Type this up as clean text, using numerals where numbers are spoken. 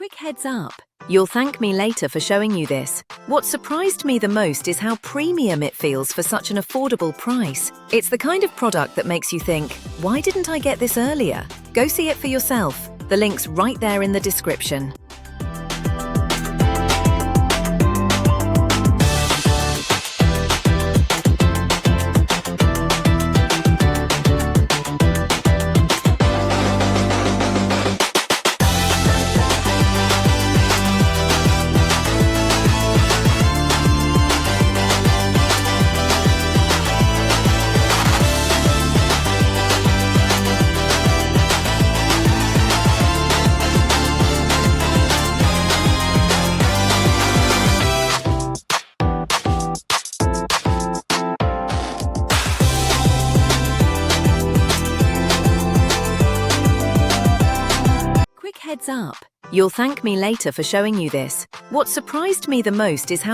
Quick heads up. You'll thank me later for showing you this. What surprised me the most is how premium it feels for such an affordable price. It's the kind of product that makes you think, why didn't I get this earlier? Go see it for yourself. The link's right there in the description. Heads up. You'll thank me later for showing you this. What surprised me the most is how